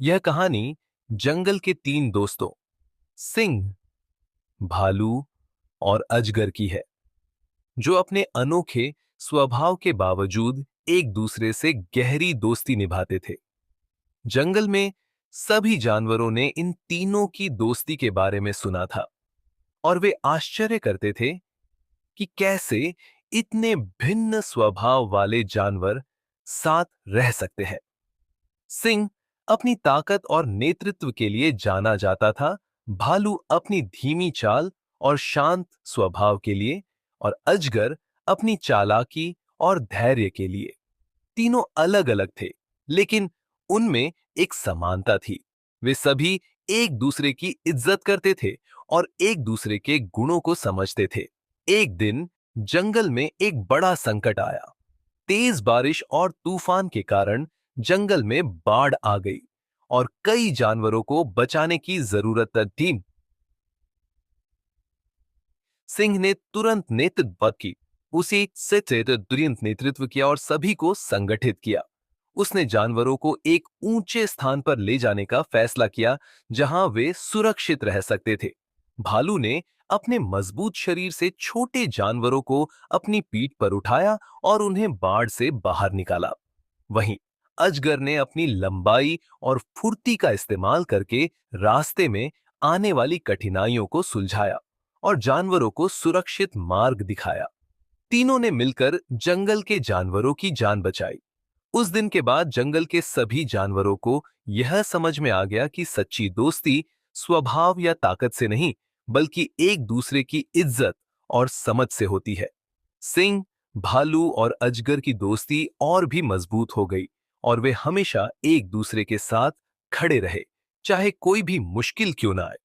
यह कहानी जंगल के तीन दोस्तों सिंह, भालू और अजगर की है, जो अपने अनोखे स्वभाव के बावजूद एक दूसरे से गहरी दोस्ती निभाते थे। जंगल में सभी जानवरों ने इन तीनों की दोस्ती के बारे में सुना था और वे आश्चर्य करते थे कि कैसे इतने भिन्न स्वभाव वाले जानवर साथ रह सकते हैं। सिंह अपनी ताकत और नेतृत्व के लिए जाना जाता था, भालू अपनी धीमी चाल और शांत स्वभाव के लिए, और अजगर अपनी चालाकी और धैर्य के लिए। तीनों अलग-अलग थे, लेकिन उनमें एक समानता थी। वे सभी एक दूसरे की इज्जत करते थे और एक दूसरे के गुणों को समझते थे। एक दिन जंगल में एक बड़ा संकट आया। तेज बारिश और तूफान के कारण जंगल में बाढ़ आ गई और कई जानवरों को बचाने की जरूरत थी। सिंह ने तुरंत नेतृत्व की, उसी से तुरंत नेतृत्व किया और सभी को संगठित किया। उसने जानवरों को एक ऊंचे स्थान पर ले जाने का फैसला किया, जहां वे सुरक्षित रह सकते थे। भालू ने अपने मजबूत शरीर से छोटे जानवरों को अपनी पीठ पर उठाया और उन्हें बाढ़ से बाहर निकाला। वहीं अजगर ने अपनी लंबाई और फुर्ती का इस्तेमाल करके रास्ते में आने वाली कठिनाइयों को सुलझाया और जानवरों को सुरक्षित मार्ग दिखाया। तीनों ने मिलकर जंगल के जानवरों की जान बचाई। उस दिन के बाद जंगल के सभी जानवरों को यह समझ में आ गया कि सच्ची दोस्ती स्वभाव या ताकत से नहीं, बल्कि एक दूसरे की इज्जत और समझ से होती है। सिंह, भालू और अजगर की दोस्ती और भी मजबूत हो गई और वे हमेशा एक दूसरे के साथ खड़े रहे, चाहे कोई भी मुश्किल क्यों ना आए।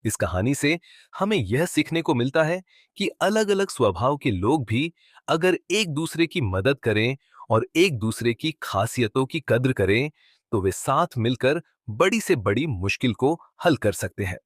इस कहानी से हमें यह सीखने को मिलता है कि अलग-अलग स्वभाव के लोग भी अगर एक दूसरे की मदद करें और एक दूसरे की खासियतों की कद्र करें, तो वे साथ मिलकर बड़ी से बड़ी मुश्किल को हल कर सकते हैं।